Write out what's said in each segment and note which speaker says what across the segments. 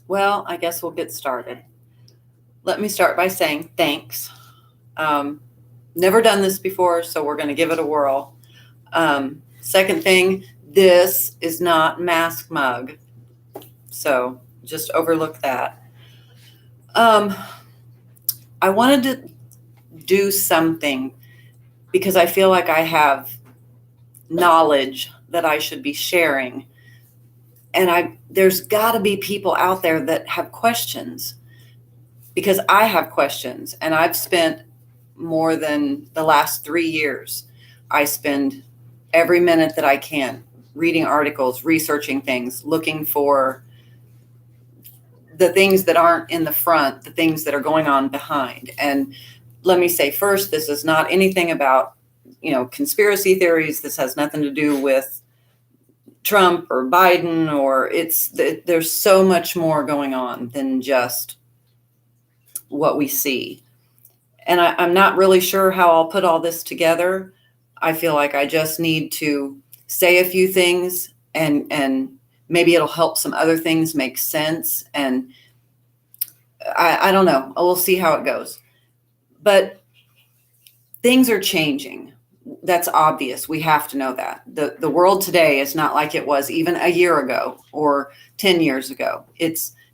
Speaker 1: Well, I guess we'll get started. Let me start by saying thanks. Um, Never done this before, so we're going to give it a whirl. Second thing, this is not Mask Mug, so just overlook that. Um, I wanted to do something because I feel like I have knowledge that I should be sharing, and there's got to be people out there that have questions because I have questions, and I've spent more than the last 3 years. I spend every minute that I can reading articles, researching things, looking for the things that aren't in the front, the things that are going on behind. And let me say first, this is not anything about, conspiracy theories. This has nothing to do with Trump or Biden, or there's so much more going on than just what we see. And I'm not really sure how I'll put all this together. I feel like I just need to say a few things, and maybe it'll help some other things make sense. And I don't know. We'll see how it goes. But things are changing. That's obvious. We have to know that. The world today is not like it was even a year ago or 10 years ago.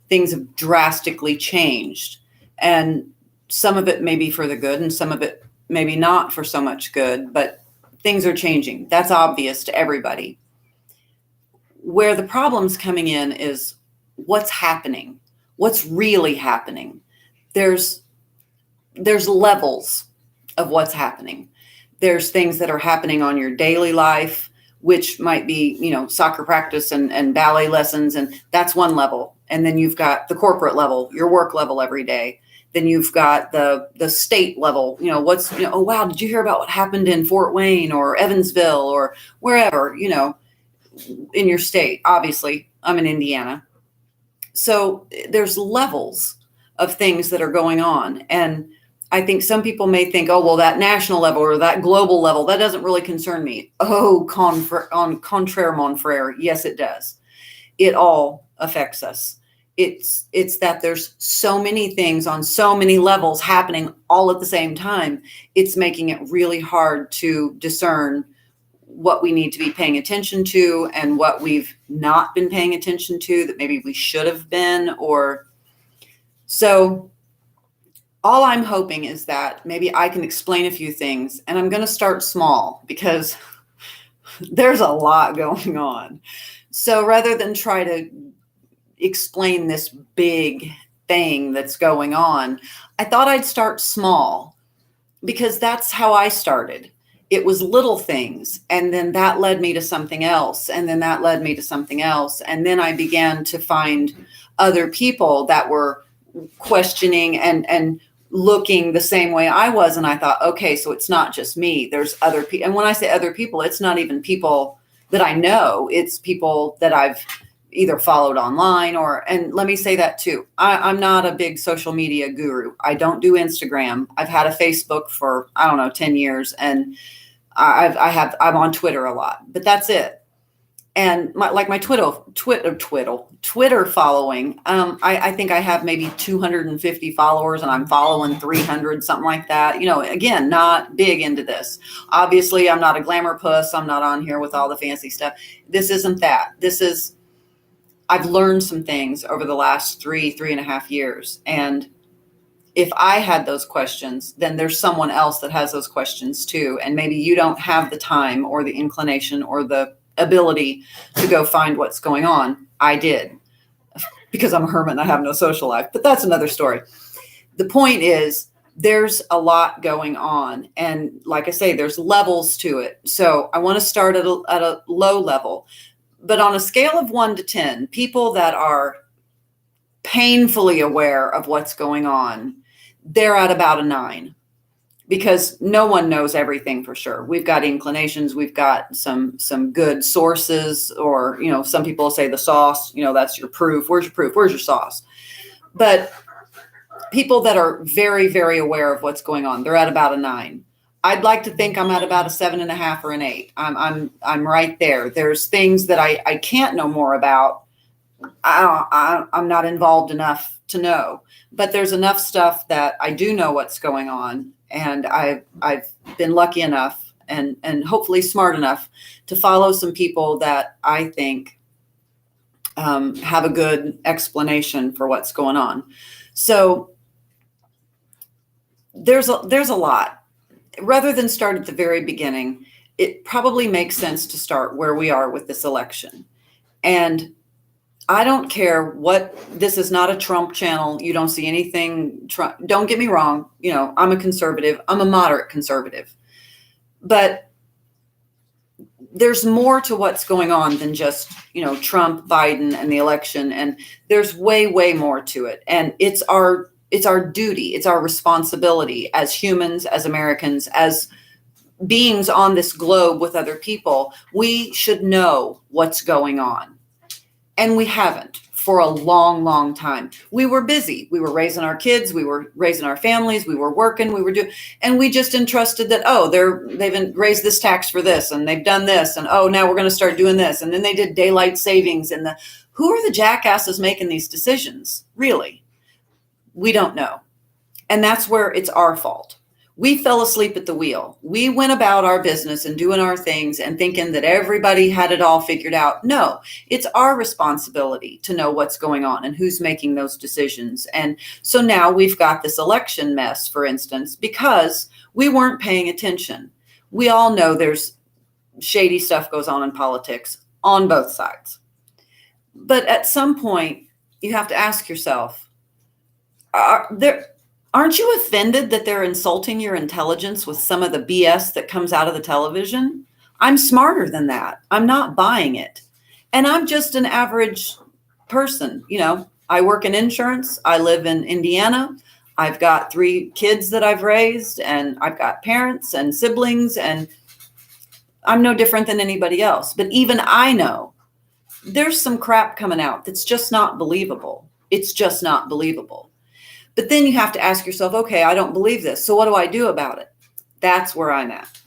Speaker 1: Things have drastically changed. And some of it may be for the good and some of it maybe not for so much good, but things are changing. That's obvious to everybody. Where the problem's coming in is what's happening, what's really happening. There's levels of what's happening. There's things that are happening on your daily life, which might be, soccer practice and ballet lessons, and that's one level. And then you've got the corporate level, your work level every day. Then you've got the state level, oh, wow, did you hear about what happened in Fort Wayne or Evansville or wherever, in your state? Obviously, I'm in Indiana. So there's levels of things that are going on. And I think some people may think, oh, well, that national level or that global level, that doesn't really concern me. Oh, on contraire, mon frere, yes, it does. It all affects us. It's that there's so many things on so many levels happening all at the same time. It's making it really hard to discern what we need to be paying attention to and what we've not been paying attention to that maybe we should have been. Or so all I'm hoping is that maybe I can explain a few things, and I'm going to start small because there's a lot going on. So rather than try to explain this big thing that's going on, I thought I'd start small because that's how I started. It was little things, and then that led me to something else, and then that led me to something else, and then I began to find other people that were questioning and looking the same way I was, and I thought, okay, so it's not just me. There's other people, and when I say other people, it's not even people that I know. It's people that I've either followed online and let me say that too. I'm not a big social media guru. I don't do Instagram. I've had a Facebook for, 10 years, and I'm on Twitter a lot, but that's it. And my Twitter following, I think I have maybe 250 followers, and I'm following 300, something like that. Again, not big into this. Obviously, I'm not a glamour puss. I'm not on here with all the fancy stuff. This isn't that. I've learned some things over the last 3.5 years. And if I had those questions, then there's someone else that has those questions too. And maybe you don't have the time or the inclination or the ability to go find what's going on. I did, because I'm a hermit and I have no social life, but that's another story. The point is, there's a lot going on. And like I say, there's levels to it. So I want to start at a low level. But on a scale of 1 to 10, people that are painfully aware of what's going on, they're at about a 9, because no one knows everything for sure. We've got inclinations. We've got some good sources, or, some people say the sauce, that's your proof. Where's your proof? Where's your sauce? But people that are very, very aware of what's going on, they're at about a 9. I'd like to think I'm at about a 7.5 or an 8. I'm right there. There's things that I can't know more about, I'm not involved enough to know, but there's enough stuff that I do know what's going on. And I've been lucky enough and hopefully smart enough to follow some people that I think have a good explanation for what's going on. So there's a lot. Rather than start at the very beginning, it probably makes sense to start where we are with this election. And I don't care what, this is not a Trump channel. You don't see anything Trump. Don't get me wrong. You know, I'm a conservative. I'm a moderate conservative. But there's more to what's going on than just, you know, Trump, Biden, and the election. And there's way, way more to it. And it's our duty. It's our responsibility as humans, as Americans, as beings on this globe with other people. We should know what's going on. And we haven't for a long, long time. We were busy. We were raising our kids. We were raising our families. We were working. We were doing, and we just entrusted that, oh, they've raised this tax for this, and they've done this, and oh, now we're going to start doing this. And then they did daylight savings. And who are the jackasses making these decisions? Really? We don't know. And that's where it's our fault. We fell asleep at the wheel. We went about our business and doing our things and thinking that everybody had it all figured out. No, it's our responsibility to know what's going on and who's making those decisions. And so now we've got this election mess, for instance, because we weren't paying attention. We all know there's shady stuff goes on in politics on both sides. But at some point, you have to ask yourself, aren't you offended that they're insulting your intelligence with some of the BS that comes out of the television? I'm smarter than that. I'm not buying it. And I'm just an average person. You know, I work in insurance. I live in Indiana. I've got 3 kids that I've raised, and I've got parents and siblings, and I'm no different than anybody else. But even I know there's some crap coming out that's just not believable. It's just not believable. But then you have to ask yourself, okay, I don't believe this. So what do I do about it? That's where I'm at.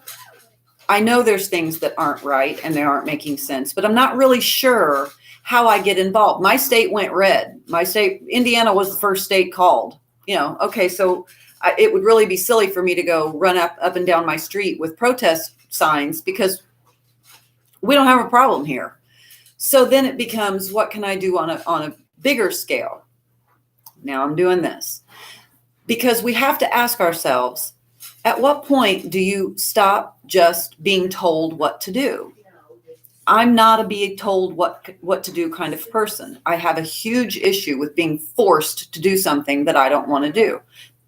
Speaker 1: I know there's things that aren't right and they aren't making sense, but I'm not really sure how I get involved. My state went red. My state, Indiana, was the first state called. You know, okay, so it would really be silly for me to go run up and down my street with protest signs because we don't have a problem here. So then it becomes, what can I do on a bigger scale? Now I'm doing this because we have to ask ourselves, at what point do you stop just being told what to do? I'm not a being told what to do kind of person. I have a huge issue with being forced to do something that I don't want to do.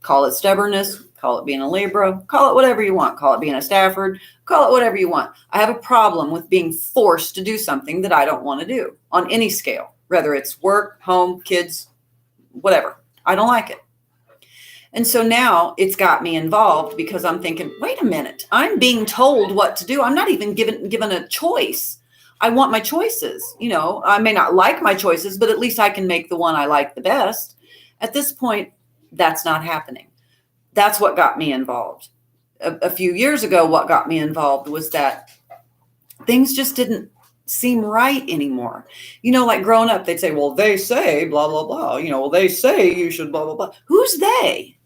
Speaker 1: Call it stubbornness, call it being a Libra, call it whatever you want, call it being a Stafford, call it whatever you want. I have a problem with being forced to do something that I don't want to do on any scale, whether it's work, home, kids, whatever. I don't like it. And so now it's got me involved because I'm thinking, wait a minute, I'm being told what to do. I'm not even given a choice. I want my choices. You know, I may not like my choices, but at least I can make the one I like the best. At this point, that's not happening. That's what got me involved. A few years ago, what got me involved was that things just didn't seem right anymore. You know, like growing up, they'd say, well, they say blah, blah, blah. You know, well, they say you should blah, blah, blah. Who's they?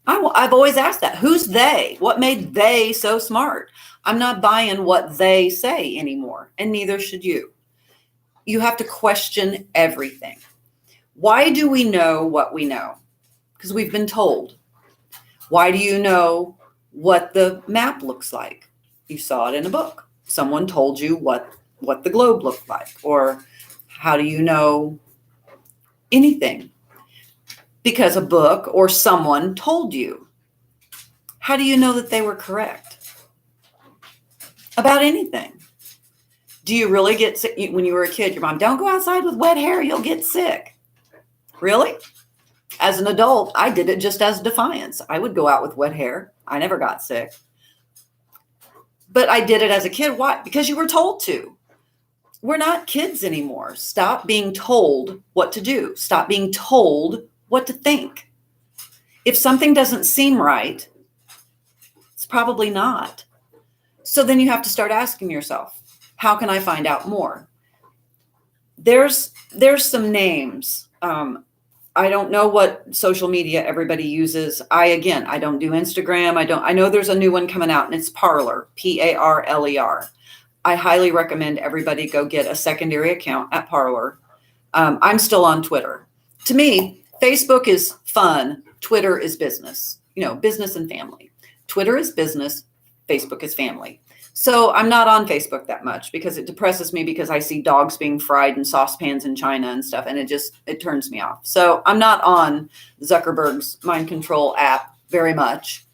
Speaker 1: I've always asked that. Who's they? What made they so smart? I'm not buying what they say anymore, and neither should you. You have to question everything. Why do we know what we know? Because we've been told. Why do you know what the map looks like? You saw it in a book. Someone told you what the globe looked like. Or how do you know anything? Because a book or someone told you. How do you know that they were correct about anything? Do you really get sick? When you were a kid, your mom, don't go outside with wet hair, you'll get sick. Really? As an adult, I did it just as defiance. I would go out with wet hair. I never got sick. But I did it as a kid. Why? Because you were told to. We're not kids anymore. Stop being told what to do. Stop being told what to think. If something doesn't seem right, it's probably not. So then you have to start asking yourself, how can I find out more? there's some names. I don't know what social media everybody uses. I don't do Instagram. I know there's a new one coming out, and it's Parler, Parler. I highly recommend everybody go get a secondary account at Parler. I'm still on Twitter. To me, Facebook is fun. Twitter is business, business and family. Twitter is business. Facebook is family. So I'm not on Facebook that much because it depresses me because I see dogs being fried in saucepans in China and stuff. And it turns me off. So I'm not on Zuckerberg's mind control app very much.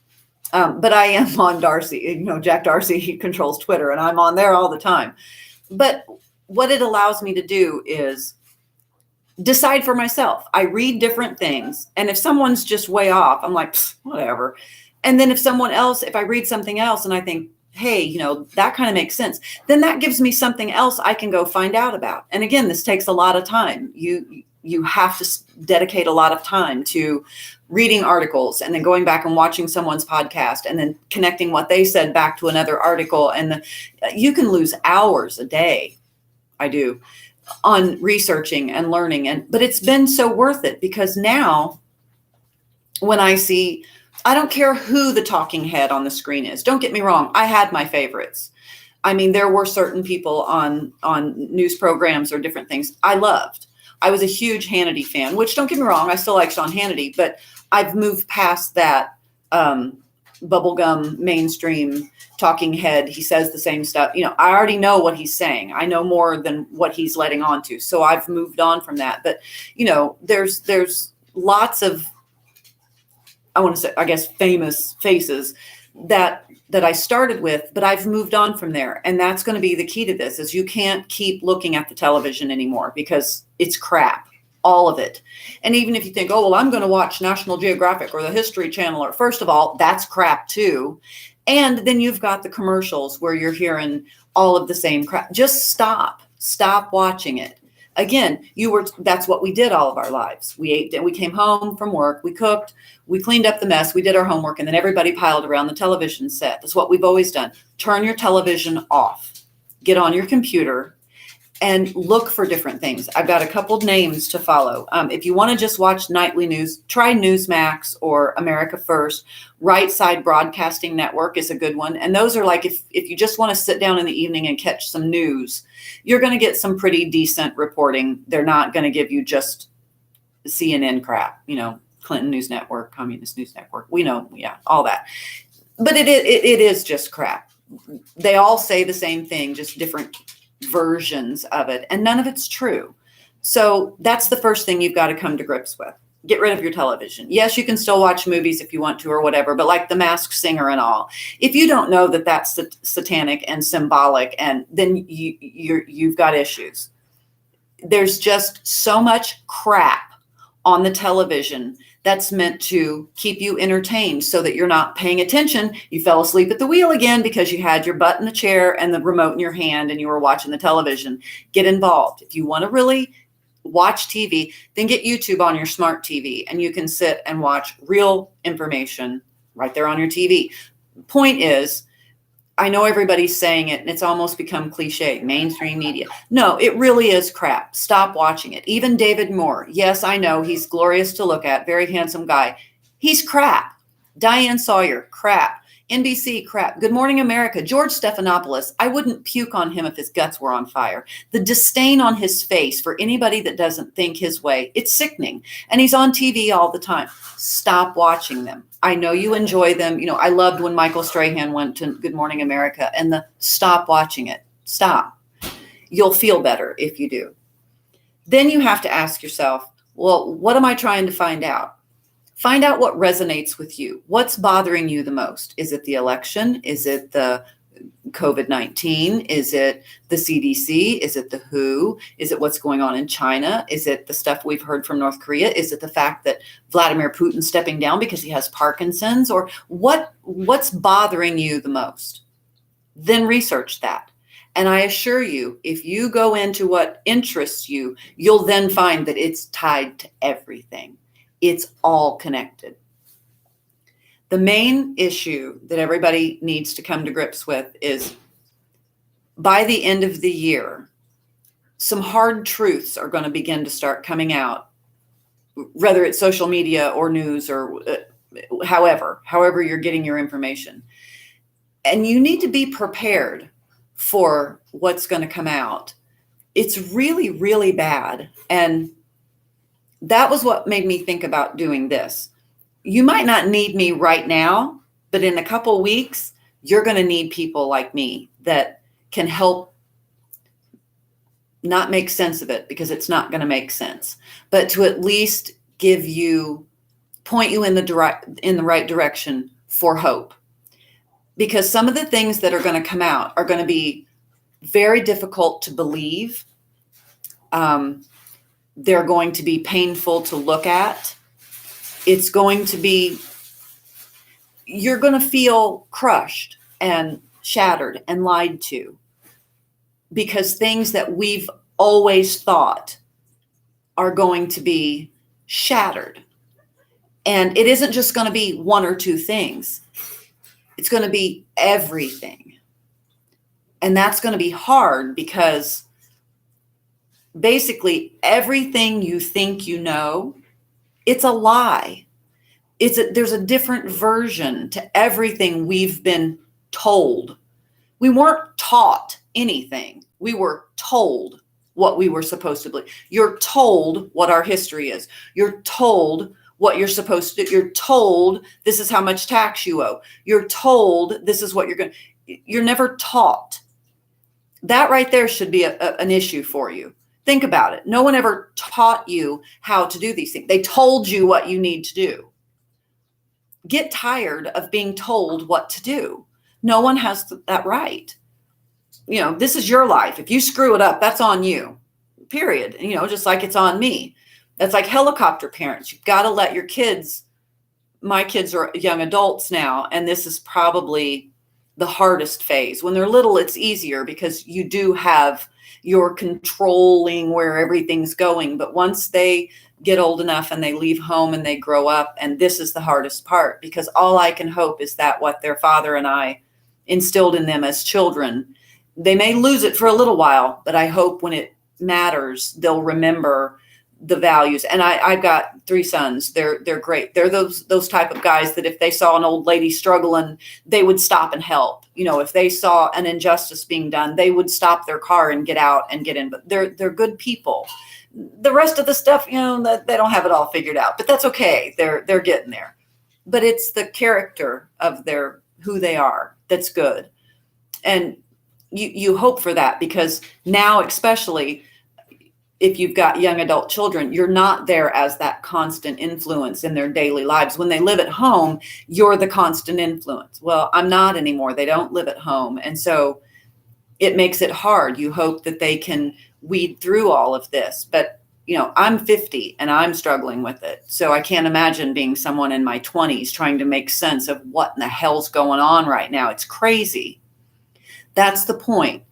Speaker 1: But I am on Darcy, Jack Dorsey, he controls Twitter, and I'm on there all the time. But what it allows me to do is decide for myself. I read different things. And if someone's just way off, I'm like, whatever. And then if I read something else and I think, hey, that kind of makes sense, then that gives me something else I can go find out about. And again, this takes a lot of time. You have to dedicate a lot of time to reading articles and then going back and watching someone's podcast and then connecting what they said back to another article. And you can lose hours a day. I do on researching and learning. But it's been so worth it because now when I don't care who the talking head on the screen is. Don't get me wrong. I had my favorites. I mean, there were certain people on news programs or different things I loved. I was a huge Hannity fan, which don't get me wrong. I still like Sean Hannity, but I've moved past that bubblegum mainstream talking head. He says the same stuff. I already know what he's saying. I know more than what he's letting on to. So I've moved on from that. But, there's lots of, I want to say, I guess, famous faces that I started with, but I've moved on from there. And that's going to be the key to this is you can't keep looking at the television anymore because it's crap, all of it. And even if you think, oh, well, I'm going to watch National Geographic or the History Channel, or first of all, that's crap too. And then you've got the commercials where you're hearing all of the same crap. Just stop watching it. Again, that's what we did all of our lives. We ate, and we came home from work, we cooked, we cleaned up the mess, we did our homework, and then everybody piled around the television set. That's what we've always done. Turn your television off, get on your computer, and look for different things. I've got a couple names to follow. If you want to just watch nightly news, try Newsmax or America First. Right Side Broadcasting Network is a good one. And those are like, if you just want to sit down in the evening and catch some news, you're going to get some pretty decent reporting. They're not going to give you just CNN crap, Clinton News Network, Communist News Network. We know, all that. But it is just crap. They all say the same thing, just different versions of it, and none of it's true. So that's the first thing you've got to come to grips with. Get rid of your television. Yes, you can still watch movies if you want to or whatever, but like The Masked Singer and all, if you don't know that that's satanic and symbolic, and then you've got issues. There's just so much crap on the television that's meant to keep you entertained so that you're not paying attention. You fell asleep at the wheel again because you had your butt in the chair and the remote in your hand and you were watching the television. Get involved. If you want to really watch TV, then get YouTube on your smart TV and you can sit and watch real information right there on your TV. Point is, I know everybody's saying it and it's almost become cliche, mainstream media. No, it really is crap. Stop watching it. Even David Moore. Yes, I know he's glorious to look at. Very handsome guy. He's crap. Diane Sawyer, crap. NBC, crap. Good Morning America. George Stephanopoulos. I wouldn't puke on him if his guts were on fire. The disdain on his face for anybody that doesn't think his way. It's sickening. And he's on TV all the time. Stop watching them. I know you enjoy them. I loved when Michael Strahan went to Good Morning America and stop watching it. Stop. You'll feel better if you do. Then you have to ask yourself, well, what am I trying to find out? Find out what resonates with you. What's bothering you the most? Is it the election? Is it the COVID-19? Is it the CDC? Is it the WHO? Is it what's going on in China? Is it the stuff we've heard from North Korea? Is it the fact that Vladimir Putin's stepping down because he has Parkinson's? Or what's bothering you the most? Then research that. And I assure you, if you go into what interests you, you'll then find that it's tied to everything. It's all connected. The main issue that everybody needs to come to grips with is by the end of the year, some hard truths are going to begin to start coming out, whether it's social media or news or however you're getting your information. And you need to be prepared for what's going to come out. It's really, really bad. And that was what made me think about doing this. You might not need me right now, but in a couple weeks, you're going to need people like me that can help not make sense of it, because it's not going to make sense, but to at least point you in the right direction for hope. Because some of the things that are going to come out are going to be very difficult to believe. They're going to be painful to look at. It's going to be, you're going to feel crushed and shattered and lied to, because things that we've always thought are going to be shattered. And it isn't just going to be one or two things. It's going to be everything. And that's going to be hard, because basically everything you think you know, it's a lie. There's a different version to everything we've been told. We weren't taught anything. We were told what we were supposed to believe. You're told what our history is. You're told what you're supposed to do. You're told this is how much tax you owe. You're told this is what you're never taught. That right there should be an issue for you. Think about it. No one ever taught you how to do these things. They told you what you need to do. Get tired of being told what to do. No one has that right. This is your life. If you screw it up, that's on you, period. Just like it's on me. That's like helicopter parents. You've got to let your kids, my kids are young adults now, and this is probably the hardest phase. When they're little, it's easier because you do have your controlling where everything's going. But once they get old enough and they leave home and they grow up, and this is the hardest part, because all I can hope is that what their father and I instilled in them as children, they may lose it for a little while, but I hope when it matters, they'll remember the values. And I've got 3 sons. They're great. They're those type of guys that if they saw an old lady struggling, they would stop and help. If they saw an injustice being done, they would stop their car and get out and get in. But they're good people. The rest of the stuff, that they don't have it all figured out, but that's okay. They're getting there. But it's the character of who they are that's good. And you hope for that, because now, especially if you've got young adult children, you're not there as that constant influence in their daily lives. When they live at home, you're the constant influence. Well, I'm not anymore. They don't live at home. And so it makes it hard. You hope that they can weed through all of this. But, I'm 50 and I'm struggling with it. So I can't imagine being someone in my 20s trying to make sense of what in the hell's going on right now. It's crazy. That's the point.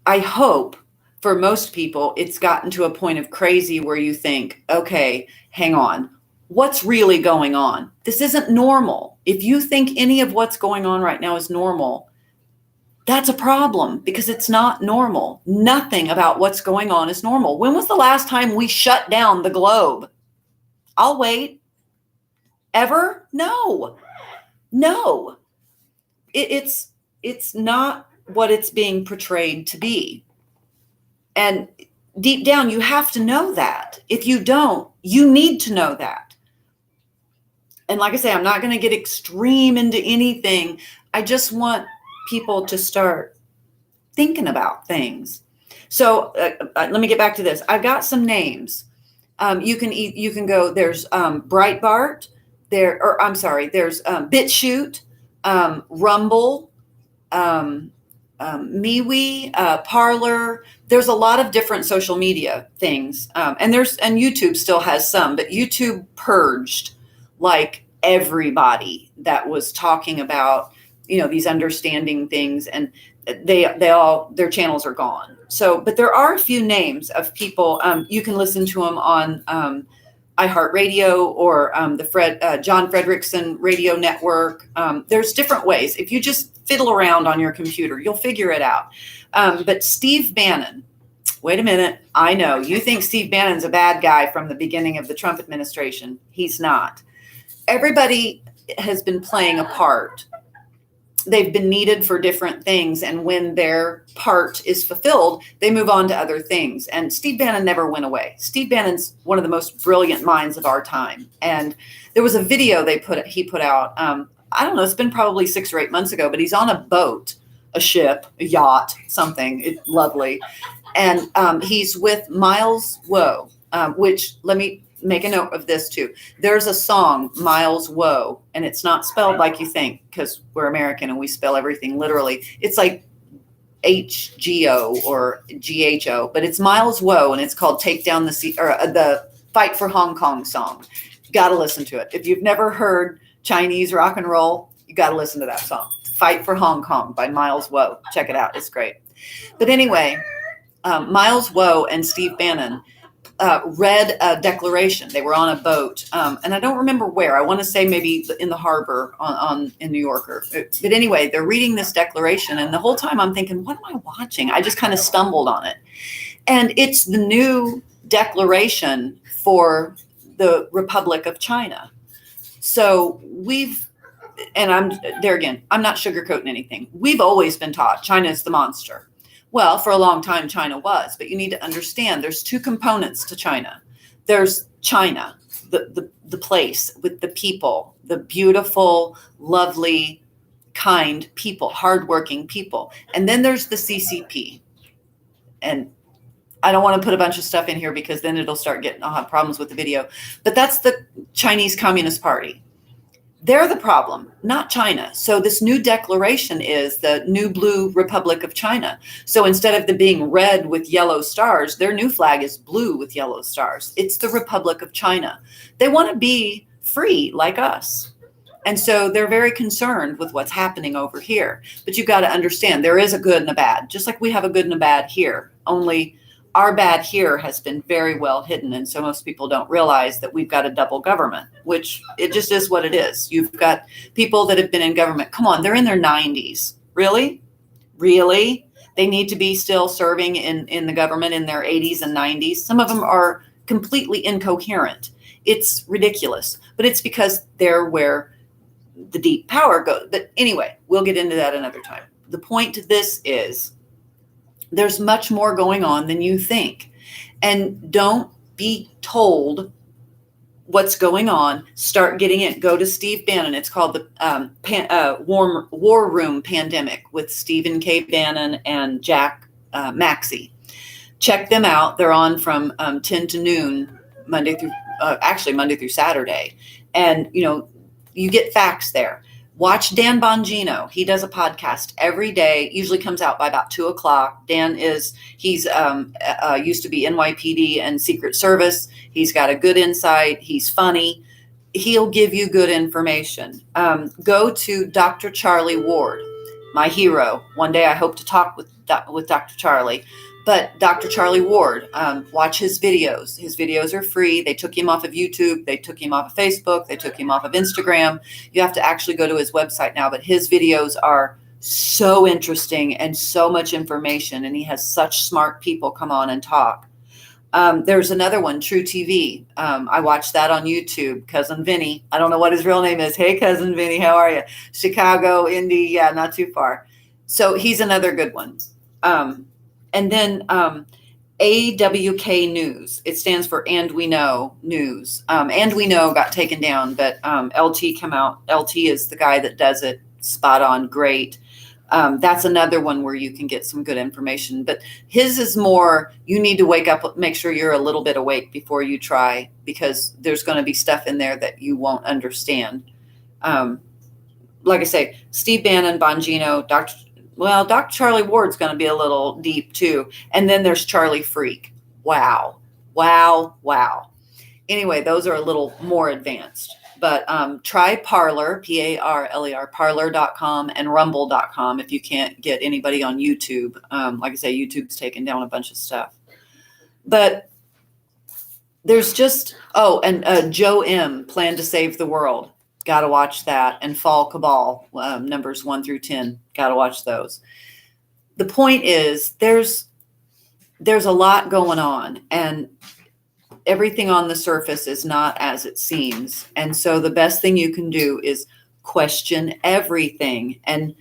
Speaker 1: I hope for most people, it's gotten to a point of crazy where you think, okay, hang on, what's really going on? This isn't normal. If you think any of what's going on right now is normal, that's a problem, because it's not normal. Nothing about what's going on is normal. When was the last time we shut down the globe? I'll wait. Ever? No. It's not what it's being portrayed to be. And deep down, you have to know that. If you don't, you need to know that. And like I say, I'm not going to get extreme into anything. I just want people to start thinking about things. So let me get back to this. I've got some names. You can go. There's Breitbart. There's BitChute, Rumble, MeWe, Parler. There's a lot of different social media things. And YouTube still has some, but YouTube purged like everybody that was talking about, these understanding things, and their channels are gone. So, but there are a few names of people. You can listen to them on iHeartRadio or the John Fredrickson Radio Network. There's different ways. If you just fiddle around on your computer, you'll figure it out. But Steve Bannon, Wait a minute. I know you think Steve Bannon's a bad guy from the beginning of the Trump administration. He's not. Everybody has been playing a part. They've been needed for different things. And when their part is fulfilled, they move on to other things. And Steve Bannon never went away. Steve Bannon's one of the most brilliant minds of our time. And there was a video he put out. I don't know, it's been probably 6 or 8 months ago, but he's on a boat, a ship, a yacht, something. It's lovely. And he's with Miles Woe, which, let me make a note of this too. There's a song, Miles Woe, and it's not spelled like you think, because we're American and we spell everything literally. It's like HGO or GHO, but it's Miles Woe, and it's called Take Down the Sea, or the Fight for Hong Kong song. You got to listen to it. If you've never heard Chinese rock and roll, you got to listen to that song. Fight for Hong Kong by Miles Woe. Check it out. It's great. But anyway, Miles Woe and Steve Bannon read a declaration. They were on a boat, and I don't remember where. I want to say maybe in the harbor in New York. But anyway, they're reading this declaration, and the whole time I'm thinking, what am I watching? I just kind of stumbled on it. And it's the new declaration for the Republic of China. So I'm not sugarcoating anything. We've always been taught China is the monster. Well, for a long time, China was, but you need to understand there's 2 components to China. There's China, the place with the people, the beautiful, lovely, kind people, hardworking people. And then there's the CCP. And I don't want to put a bunch of stuff in here because then I'll have problems with the video. But that's the Chinese Communist Party. They're the problem, not China. So this new declaration is the new blue Republic of China. So instead of them being red with yellow stars, their new flag is blue with yellow stars. It's the Republic of China. They want to be free like us. And so they're very concerned with what's happening over here. But you've got to understand there is a good and a bad, just like we have a good and a bad here. Only our bad here has been very well hidden. And so most people don't realize that we've got a double government, which it just is what it is. You've got people that have been in government. Come on, they're in their 90s. Really? Really? They need to be still serving in the government in their 80s and 90s. Some of them are completely incoherent. It's ridiculous. But it's because they're where the deep power goes. But anyway, we'll get into that another time. The point to this is, there's much more going on than you think. And don't be told what's going on. Start getting it. Go to Steve Bannon. It's called the War Room Pandemic with Stephen K. Bannon and Jack Maxey. Check them out. They're on from 10 to noon, Monday through Saturday. And, you get facts there. Watch Dan Bongino. He does a podcast every day, usually comes out by about 2:00. He's used to be NYPD and Secret Service. He's got a good insight. He's funny. He'll give you good information. Go to Dr. Charlie Ward, my hero. One day I hope to talk with Dr. Charlie. But Dr. Charlie Ward, watch his videos. His videos are free. They took him off of YouTube. They took him off of Facebook. They took him off of Instagram. You have to actually go to his website now. But his videos are so interesting and so much information. And he has such smart people come on and talk. There's another one, True TV. I watched that on YouTube. Cousin Vinny. I don't know what his real name is. Hey, Cousin Vinny, how are you? Chicago, Indy. Yeah, not too far. So he's another good one. And then AWK News. It stands for And We Know News. And We Know got taken down, but LT come out. LT is the guy that does it. Spot on, great. That's another one where you can get some good information. But his is more, you need to wake up, make sure you're a little bit awake before you try, because there's going to be stuff in there that you won't understand. Like I say, Steve Bannon, Bongino, Dr. Charlie Ward's going to be a little deep too. And then there's Charlie Freak. Wow. Anyway, those are a little more advanced. But try Parler, Parler, Parler.com and Rumble.com if you can't get anybody on YouTube. Like I say, YouTube's taken down a bunch of stuff. But there's just, Joe M., Plan to Save the World. Got to watch that. And Fall Cabal, numbers 1 through 10. Got to watch those. The point is, there's there's a lot going on, and everything on the surface is not as it seems. And so the best thing you can do is question everything and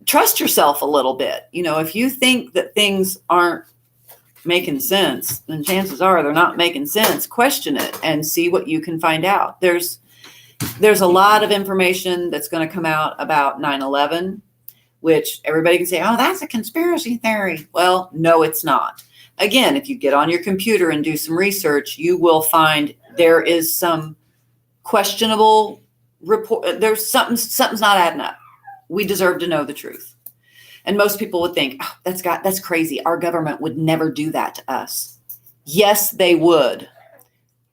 Speaker 1: trust yourself a little bit. If you think that things aren't making sense, then chances are they're not making sense. Question it and see what you can find out. There's a lot of information that's going to come out about 9/11, which everybody can say, oh, that's a conspiracy theory. Well, no, it's not. Again, if you get on your computer and do some research, you will find there is some questionable report. There's something's not adding up. We deserve to know the truth. And most people would think, oh, that's crazy. Our government would never do that to us. Yes, they would.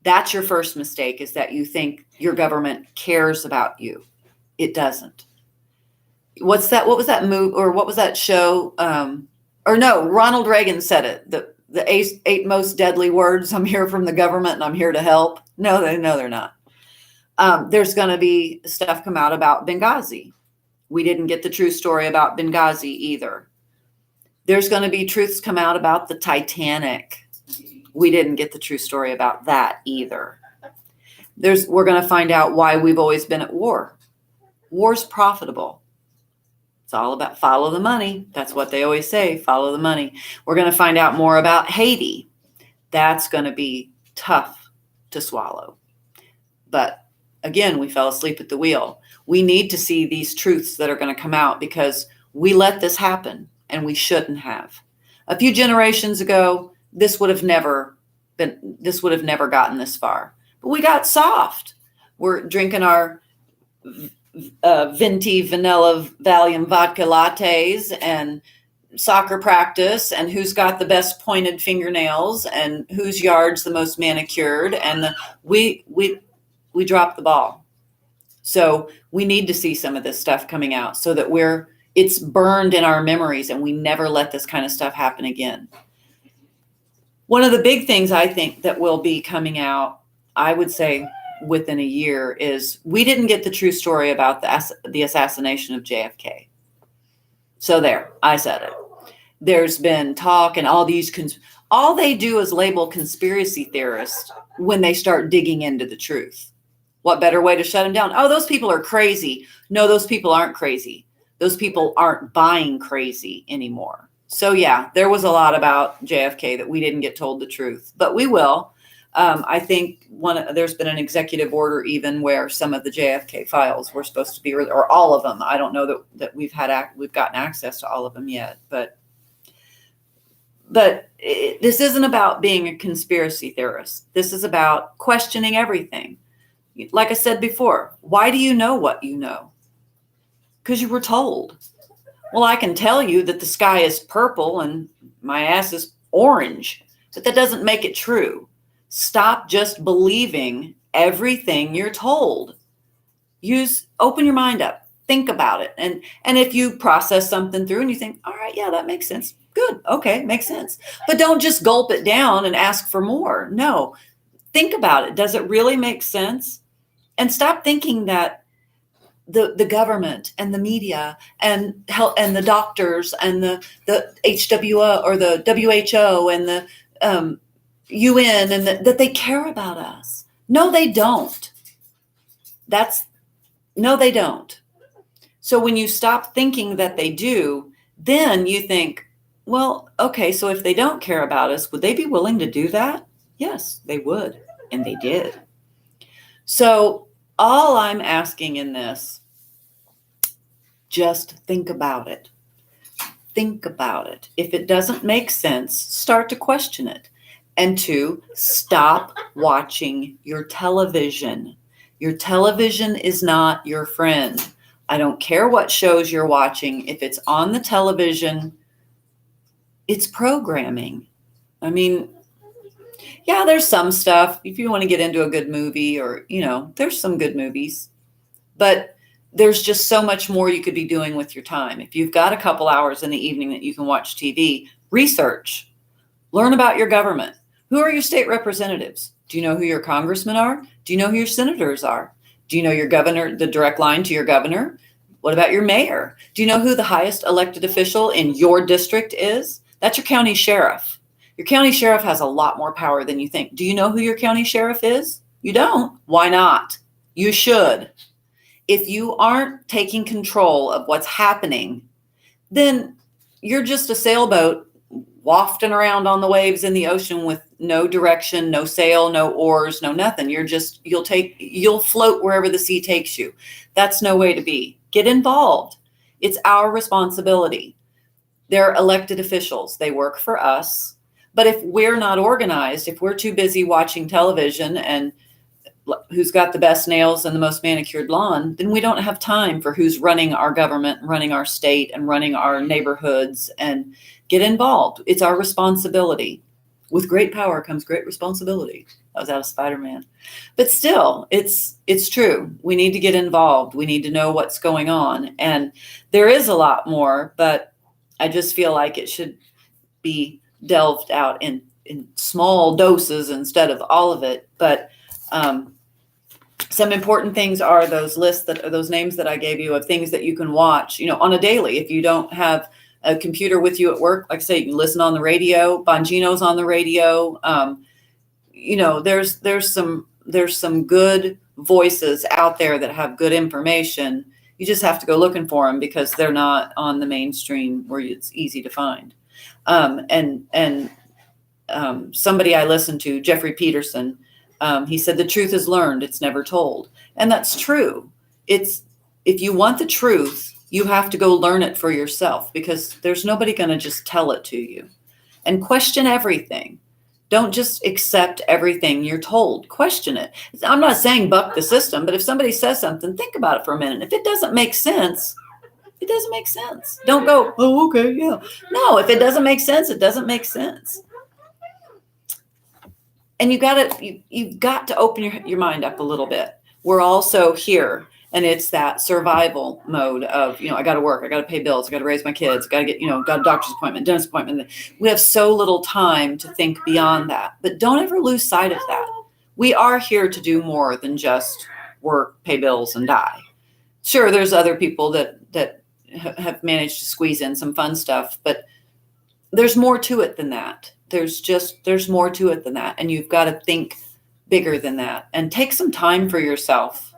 Speaker 1: That's your first mistake, is that you think your government cares about you. It doesn't. What was that move, or what was that show? Ronald Reagan said it. The eight most deadly words. I'm here from the government and I'm here to help. No, they're not. There's going to be stuff come out about Benghazi. We didn't get the true story about Benghazi either. There's going to be truths come out about the Titanic. We didn't get the true story about that either. We're going to find out why we've always been at war. War's profitable. It's all about follow the money. That's what they always say, follow the money. We're going to find out more about Haiti. That's going to be tough to swallow. But again, we fell asleep at the wheel. We need to see these truths that are going to come out, because we let this happen and we shouldn't have. A few generations ago, this would have never gotten this far. But we got soft. We're drinking our venti vanilla Valium vodka lattes and soccer practice, and who's got the best pointed fingernails and whose yard's the most manicured, and we dropped the ball. So we need to see some of this stuff coming out so that it's burned in our memories and we never let this kind of stuff happen again. One of the big things I think that will be coming out, I would say within a year, is we didn't get the true story about the assassination of JFK. So there, I said it. There's been talk, and all they do is label conspiracy theorists when they start digging into the truth. What better way to shut them down? Oh, those people are crazy. No, those people aren't crazy. Those people aren't buying crazy anymore. So yeah, there was a lot about JFK that we didn't get told the truth, but we will. I think there's been an executive order even where some of the JFK files were supposed to be, or all of them. I don't know that we've gotten access to all of them yet, but this isn't about being a conspiracy theorist. This is about questioning everything. Like I said before, why do you know what you know? Because you were told. Well, I can tell you that the sky is purple and my ass is orange, but that doesn't make it true. Stop just believing everything you're told. Open your mind up, think about it. And if you process something through and you think, all right, yeah, that makes sense. Good. Okay. Makes sense. But don't just gulp it down and ask for more. No, think about it. Does it really make sense? And stop thinking that the government and the media and health and the doctors and the HWO or the WHO and the UN and that they care about us. No, they don't. No, they don't. So when you stop thinking that they do, then you think, well, okay, so if they don't care about us, would they be willing to do that? Yes, they would. And they did. So all I'm asking in this, just think about it. Think about it. If it doesn't make sense, start to question it. And 2, stop watching your television. Your television is not your friend. I don't care what shows you're watching. If it's on the television, it's programming. I mean, yeah, there's some stuff. If you want to get into a good movie or, there's some good movies. But there's just so much more you could be doing with your time. If you've got a couple hours in the evening that you can watch TV, research. Learn about your government. Who are your state representatives? Do you know who your congressmen are? Do you know who your senators are? Do you know your governor, the direct line to your governor? What about your mayor? Do you know who the highest elected official in your district is? That's your county sheriff. Your county sheriff has a lot more power than you think. Do you know who your county sheriff is? You don't. Why not? You should. If you aren't taking control of what's happening, then you're just a sailboat wafting around on the waves in the ocean with no direction, no sail, no oars, no nothing. You'll float wherever the sea takes you. That's no way to be. Get involved. It's our responsibility. They're elected officials. They work for us. But if we're not organized, if we're too busy watching television and who's got the best nails and the most manicured lawn, then we don't have time for who's running our government, running our state, and running our neighborhoods. And get involved. It's our responsibility. With great power comes great responsibility. That was out of Spider-Man. But still, it's true. We need to get involved. We need to know what's going on. And there is a lot more, but I just feel like it should be delved out in small doses instead of all of it. But some important things are those lists those names that I gave you of things that you can watch, on a daily. If you don't have a computer with you at work, like I say, you can listen on the radio. Bongino's on the radio. There's some good voices out there that have good information. You just have to go looking for them because they're not on the mainstream where it's easy to find. Somebody I listened to, Jeffrey Peterson, he said, the truth is learned, it's never told. And that's true. If you want the truth, you have to go learn it for yourself because there's nobody going to just tell it to you. And question everything. Don't just accept everything you're told. Question it. I'm not saying buck the system, but if somebody says something, think about it for a minute. If it doesn't make sense, it doesn't make sense. Don't go, oh, okay, yeah. No, if it doesn't make sense, it doesn't make sense. And you've got to open your mind up a little bit. We're also here. And it's that survival mode of, I got to work, I got to pay bills, I got to raise my kids, got to get, got a doctor's appointment, dentist appointment. We have so little time to think beyond that. But don't ever lose sight of that. We are here to do more than just work, pay bills, and die. Sure, there's other people that have managed to squeeze in some fun stuff, but there's more to it than that. There's more to it than that. And you've got to think bigger than that and take some time for yourself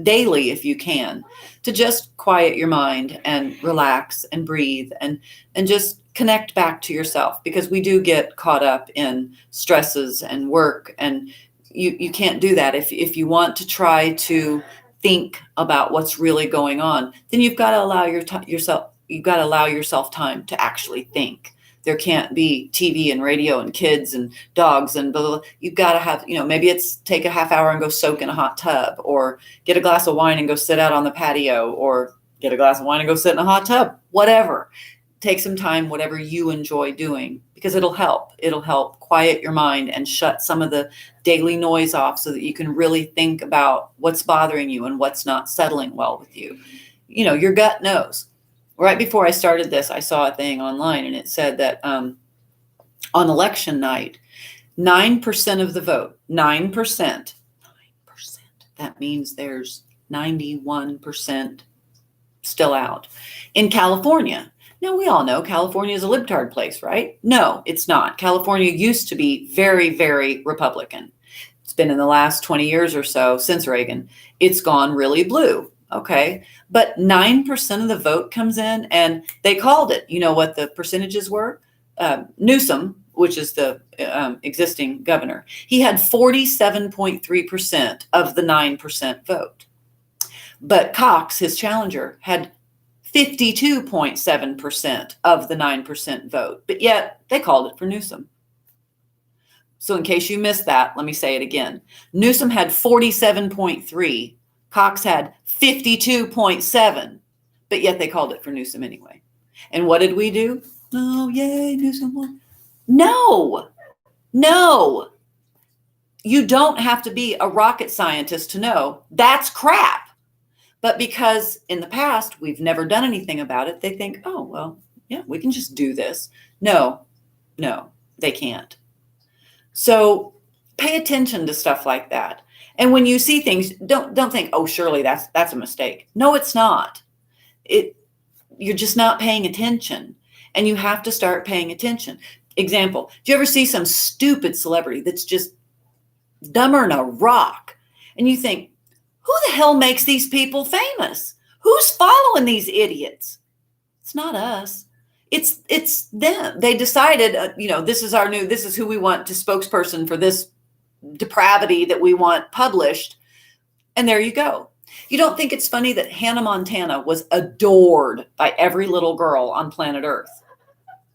Speaker 1: daily, if you can, to just quiet your mind and relax and breathe and just connect back to yourself, because we do get caught up in stresses and work, and you can't do that. If you want to try to think about what's really going on, then you've got to allow yourself time to actually think. There can't be TV and radio and kids and dogs and blah, blah, blah. You've got to have, maybe it's take a half hour and go soak in a hot tub, or get a glass of wine and go sit out on the patio, or get a glass of wine and go sit in a hot tub, whatever. Take some time, whatever you enjoy doing, because it'll help. It'll help quiet your mind and shut some of the daily noise off so that you can really think about what's bothering you and what's not settling well with you. Your gut knows. Right before I started this, I saw a thing online, and it said that on election night, 9% of the vote, 9%, that means there's 91% still out. In California, now we all know California is a libtard place, right? No, it's not. California used to be very, very Republican. It's been in the last 20 years or so, since Reagan, it's gone really blue. Okay, but 9% of the vote comes in, and they called it. You know what the percentages were? Newsom, which is the existing governor, he had 47.3% of the 9% vote. But Cox, his challenger, had 52.7% of the 9% vote. But yet they called it for Newsom. So in case you missed that, let me say it again. Newsom had 47.3%. Cox had 52.7%, but yet they called it for Newsom anyway. And what did we do? Oh, yay, Newsom won. No. You don't have to be a rocket scientist to know that's crap. But because in the past we've never done anything about it, they think, oh, well, yeah, we can just do this. No, they can't. So pay attention to stuff like that. And when you see things, don't think, oh, surely that's a mistake. No, it's not. You're just not paying attention. And you have to start paying attention. Example, do you ever see some stupid celebrity that's just dumber than a rock? And you think, who the hell makes these people famous? Who's following these idiots? It's not us. It's them. They decided, this is who we want to spokesperson for this depravity that we want published. And there you go. You don't think it's funny that Hannah Montana was adored by every little girl on planet Earth?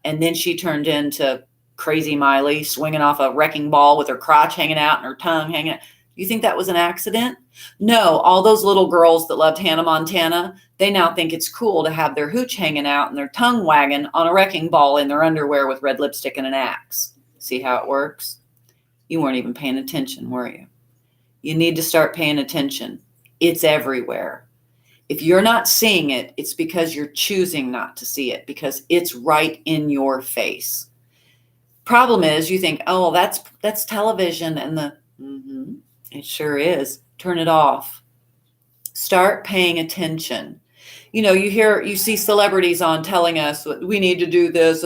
Speaker 1: And then she turned into Crazy Miley, swinging off a wrecking ball with her crotch hanging out and her tongue hanging out. You think that was an accident? No, all those little girls that loved Hannah Montana, they now think it's cool to have their hooch hanging out and their tongue wagging on a wrecking ball in their underwear with red lipstick and an axe. See how it works? You weren't even paying attention, were you? You need to start paying attention. It's everywhere. If you're not seeing it, it's because you're choosing not to see it, because it's right in your face. Problem is, you think, oh, that's television, and it sure is. Turn it off. Start paying attention. You see celebrities on telling us we need to do this.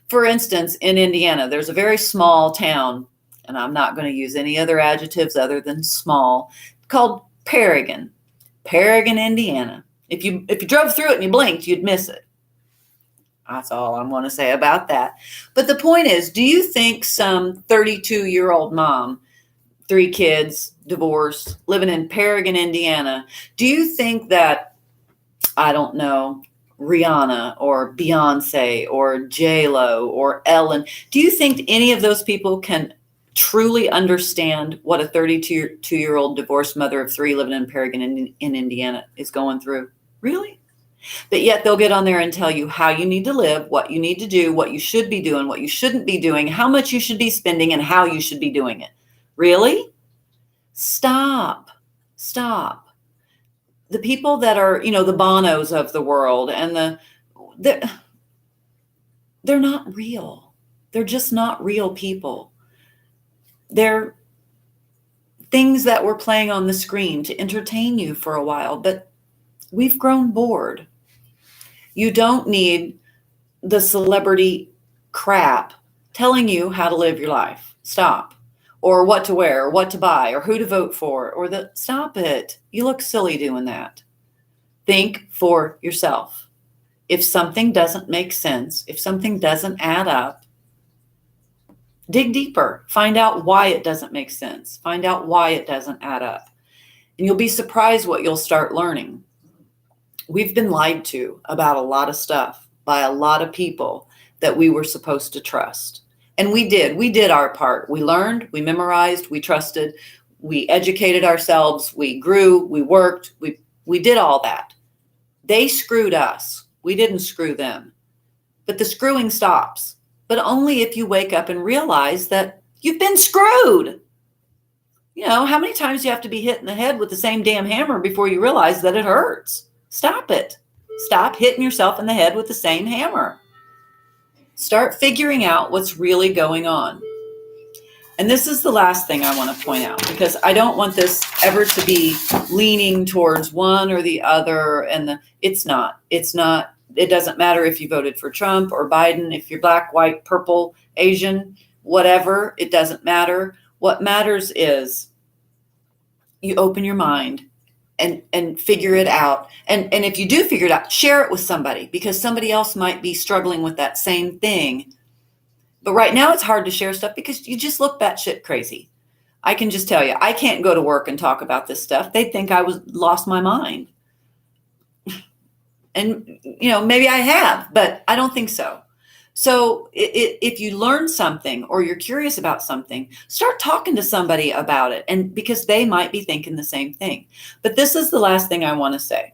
Speaker 1: For instance, in Indiana, there's a very small town, and I'm not going to use any other adjectives other than small, called Paragon, Indiana. If you drove through it and you blinked, you'd miss it. That's all I'm going to say about that. But the point is, do you think some 32-year-old mom, 3 kids, divorced, living in Paragon, Indiana, do you think that, I don't know, Rihanna or Beyonce or J-Lo or Ellen, do you think any of those people can truly understand what a 32-year-old divorced mother of 3 living in Paragon in Indiana is going through? Really? But yet they'll get on there and tell you how you need to live, what you need to do, what you should be doing, what you shouldn't be doing, how much you should be spending, and how you should be doing it. Really? Stop. The people that are, the Bonos of the world and they're not real. They're just not real people. They're things that were playing on the screen to entertain you for a while, but we've grown bored. You don't need the celebrity crap telling you how to live your life. Stop. Or what to wear, or what to buy, or who to vote for, stop it. You look silly doing that. Think for yourself. If something doesn't make sense, if something doesn't add up, dig deeper. Find out why it doesn't make sense. Find out why it doesn't add up. And you'll be surprised what you'll start learning. We've been lied to about a lot of stuff by a lot of people that we were supposed to trust. And we did our part. We learned, we memorized, we trusted, we educated ourselves, we grew, we worked, we did all that. They screwed us. We didn't screw them. But the screwing stops. But only if you wake up and realize that you've been screwed. How many times do you have to be hit in the head with the same damn hammer before you realize that it hurts? Stop it. Stop hitting yourself in the head with the same hammer. Start figuring out what's really going on. And this is the last thing I want to point out, because I don't want this ever to be leaning towards one or the other. And it's not. It doesn't matter if you voted for Trump or Biden, if you're black, white, purple, Asian, whatever, it doesn't matter. What matters is you open your mind and figure it out. And if you do figure it out, share it with somebody, because somebody else might be struggling with that same thing. But right now it's hard to share stuff because you just look batshit crazy. I can just tell you, I can't go to work and talk about this stuff. They'd think I lost my mind. And, maybe I have, but I don't think so. So if you learn something or you're curious about something, start talking to somebody about it, and because they might be thinking the same thing. But this is the last thing I want to say.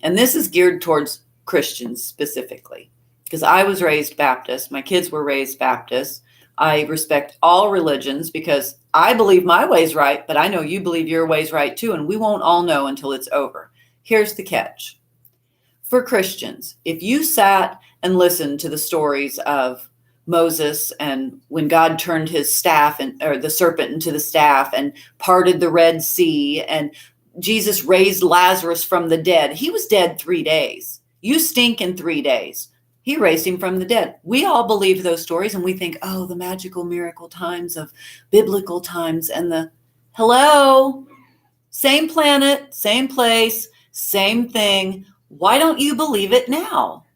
Speaker 1: And this is geared towards Christians specifically, because I was raised Baptist. My kids were raised Baptist. I respect all religions because I believe my way's right, but I know you believe your way's right too, and we won't all know until it's over. Here's the catch. For Christians, if you sat and listened to the stories of Moses and when God turned his staff or the serpent into the staff and parted the Red Sea, and Jesus raised Lazarus from the dead, he was dead 3 days. You stink in 3 days. He raised him from the dead. We all believe those stories and we think, oh, the magical miracle times of biblical times and hello, same planet, same place, same thing. Why don't you believe it now?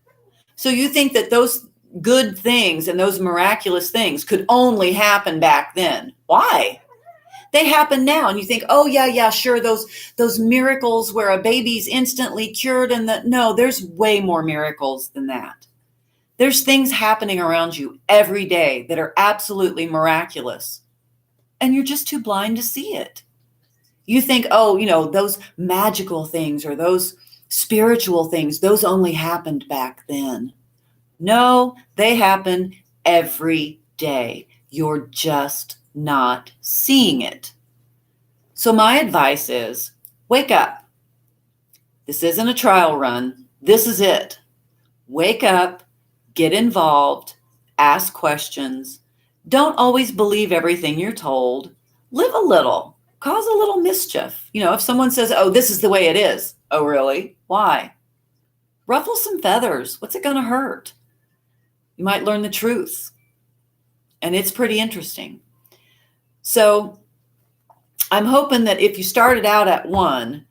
Speaker 1: So you think that those good things and those miraculous things could only happen back then. Why? They happen now. And you think, oh, yeah, sure. Those miracles where a baby's instantly cured no, there's way more miracles than that. There's things happening around you every day that are absolutely miraculous. And you're just too blind to see it. You think, oh, those magical things or those spiritual things, those only happened back then. No, they happen every day. You're just not seeing it. So my advice is wake up. This isn't a trial run. This is it. Wake up, get involved, ask questions. Don't always believe everything you're told. Live a little, cause a little mischief. If someone says, oh, this is the way it is. Oh, really? Why? Ruffle some feathers. What's it going to hurt? You might learn the truth. And it's pretty interesting. So I'm hoping that if you started out at 1,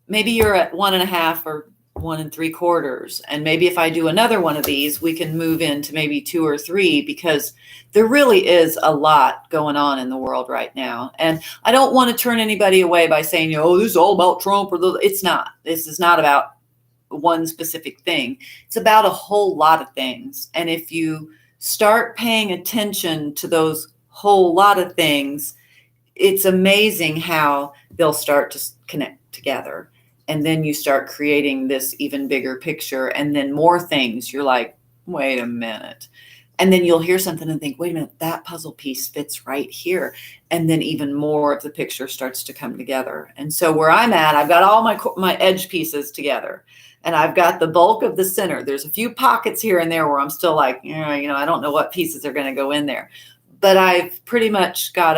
Speaker 1: maybe you're at 1.5 or 1 3/4. And maybe if I do another one of these, we can move into maybe 2 or 3, because there really is a lot going on in the world right now. And I don't want to turn anybody away by saying, oh, this is all about Trump. It's not. This is not about one specific thing. It's about a whole lot of things. And if you start paying attention to those whole lot of things, it's amazing how they'll start to connect together. And then you start creating this even bigger picture, and then more things. You're like, wait a minute. And then you'll hear something and think, wait a minute, that puzzle piece fits right here. And then even more of the picture starts to come together. And so where I'm at, I've got all my edge pieces together. And I've got the bulk of the center. There's a few pockets here and there where I'm still like, I don't know what pieces are going to go in there. But I've pretty much got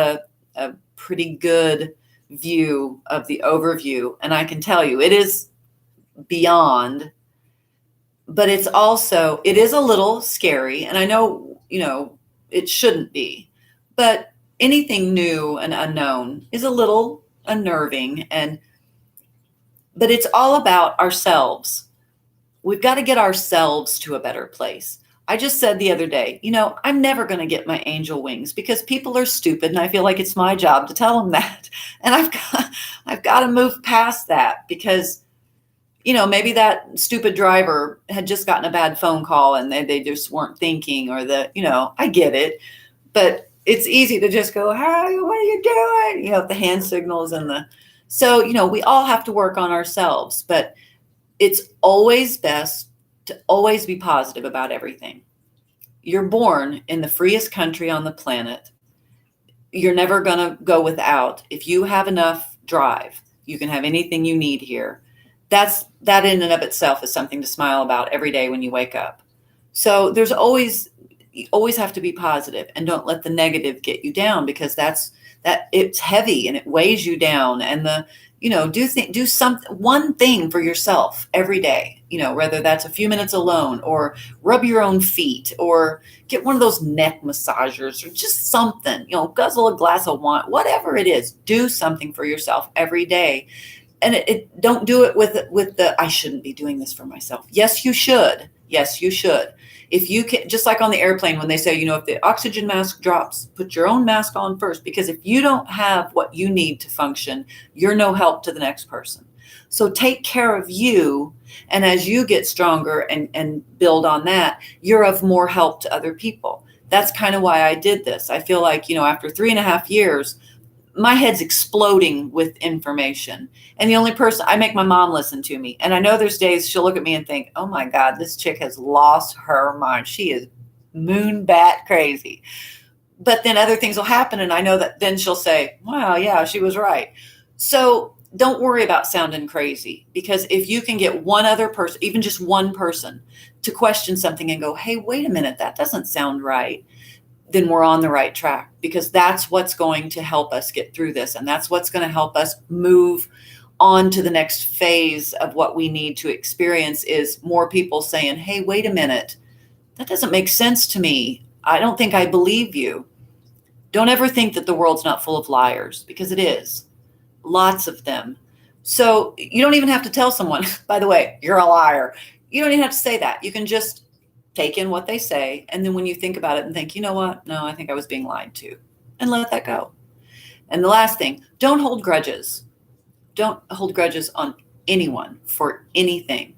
Speaker 1: a pretty good view of the overview. And I can tell you, it is beyond, but it is a little scary. And I know, it shouldn't be, but anything new and unknown is a little unnerving. But it's all about ourselves. We've got to get ourselves to a better place. I just said the other day, I'm never going to get my angel wings because people are stupid, and I feel like it's my job to tell them that. And I've got to move past that because, maybe that stupid driver had just gotten a bad phone call and they just weren't thinking, or I get it, but it's easy to just go, hey, what are you doing? The hand signals so, we all have to work on ourselves, but it's always best to always be positive about everything. You're born in the freest country on the planet. You're never going to go without. If you have enough drive, you can have anything you need here. That in and of itself is something to smile about every day when you wake up. So you always have to be positive, and don't let the negative get you down, because it's heavy and it weighs you down. And do one thing for yourself every day, whether that's a few minutes alone, or rub your own feet, or get one of those neck massagers, or just something, guzzle a glass of wine, whatever it is, do something for yourself every day. And don't do it with the, I shouldn't be doing this for myself. Yes, you should. Yes, you should. If you can, just like on the airplane, when they say, if the oxygen mask drops, put your own mask on first, because if you don't have what you need to function, you're no help to the next person. So take care of you. And as you get stronger and build on that, you're of more help to other people. That's kind of why I did this. I feel like, after 3.5 years, my head's exploding with information. And the only person, I make my mom listen to me. And I know there's days she'll look at me and think, oh my God, this chick has lost her mind. She is moon bat crazy. But then other things will happen. And I know that then she'll say, wow, yeah, she was right. So don't worry about sounding crazy, because if you can get one other person, even just one person, to question something and go, hey, wait a minute, that doesn't sound right, then we're on the right track, because that's what's going to help us get through this. And that's what's going to help us move on to the next phase of what we need to experience, is more people saying, hey, wait a minute, That doesn't make sense to me. I don't think I believe you. Don't ever think that the world's not full of liars, because it is. Lots of them. So you don't even have to tell someone, by the way, you're a liar. You don't even have to say that. You can just take in what they say. And then when you think about it and think, you know what? No, I think I was being lied to, and let that go. And the last thing, don't hold grudges. Don't hold grudges on anyone for anything.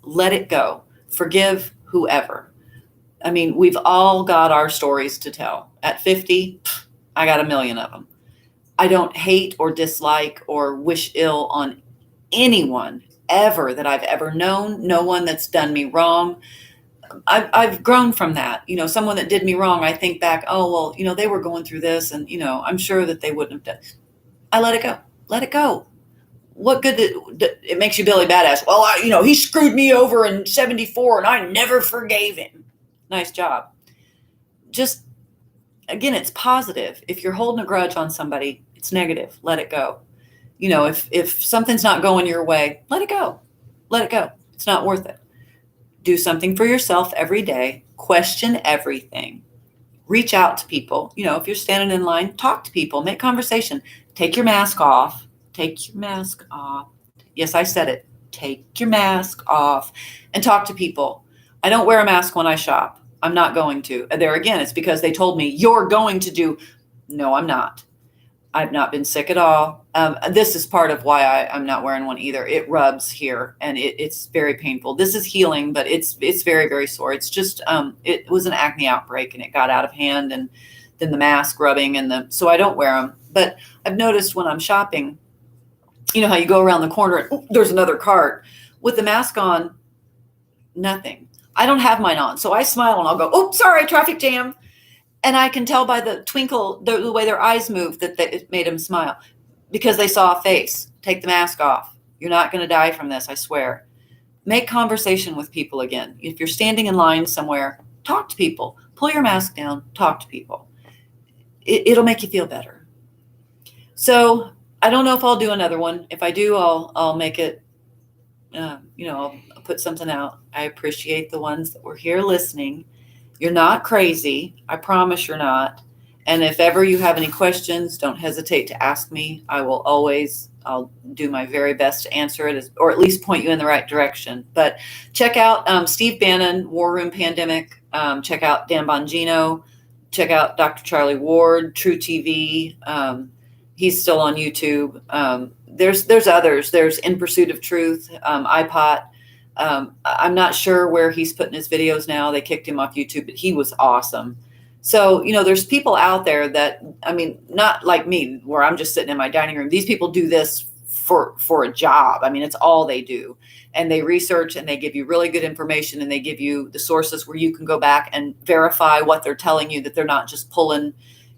Speaker 1: Let it go. Forgive whoever. I mean, we've all got our stories to tell. At 50, I got a million of them. I don't hate or dislike or wish ill on anyone ever that I've ever known. No one that's done me wrong. I've grown from that. Someone that did me wrong, I think back, oh, well, they were going through this, and, I'm sure that they wouldn't have done. I let it go. Let it go. What good it makes you Billy Badass. Well, he screwed me over in 74 and I never forgave him. Nice job. Just, again, it's positive. If you're holding a grudge on somebody, it's negative. Let it go. If something's not going your way, let it go. Let it go. It's not worth it. Do something for yourself every day. Question everything. Reach out to people. If you're standing in line, talk to people. Make conversation. Take your mask off. Take your mask off. Yes, I said it. Take your mask off and talk to people. I don't wear a mask when I shop. I'm not going to. There again, it's because they told me, you're going to do. No, I'm not. I've not been sick at all. This is part of why I'm not wearing one either. It rubs here and it's very painful. This is healing, but it's very, very sore. It's just, it was an acne outbreak and it got out of hand, and then the mask rubbing so I don't wear them. But I've noticed when I'm shopping, how you go around the corner and there's another cart with the mask on, nothing. I don't have mine on. So I smile and I'll go, oh, sorry, traffic jam. And I can tell by the twinkle, the way their eyes move, that it made them smile because they saw a face. Take the mask off. You're not going to die from this, I swear. Make conversation with people again. If you're standing in line somewhere, talk to people. Pull your mask down, talk to people. It'll make you feel better. So I don't know if I'll do another one. If I do, I'll make it, I'll put something out. I appreciate the ones that were here listening. You're not crazy. I promise you're not. And if ever you have any questions, don't hesitate to ask me. I'll do my very best to answer it, or at least point you in the right direction. But check out Steve Bannon, War Room Pandemic. Check out Dan Bongino. Check out Dr. Charlie Ward, True TV. He's still on YouTube. There's others. There's In Pursuit of Truth, iPod. I'm not sure where he's putting his videos now. They kicked him off YouTube, but he was awesome. So, there's people out there that, not like me, where I'm just sitting in my dining room. These people do this for a job. It's all they do. And they research and they give you really good information, and they give you the sources where you can go back and verify what they're telling you, that they're not just pulling,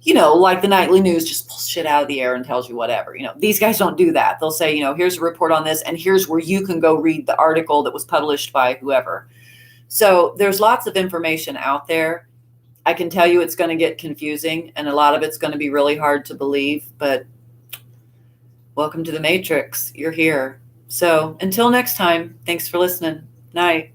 Speaker 1: like the nightly news just pulls shit out of the air and tells you whatever. These guys don't do that. They'll say, here's a report on this, and here's where you can go read the article that was published by whoever. So there's lots of information out there. I can tell you it's going to get confusing, and a lot of it's going to be really hard to believe, but welcome to the Matrix. You're here. So until next time, thanks for listening. Night.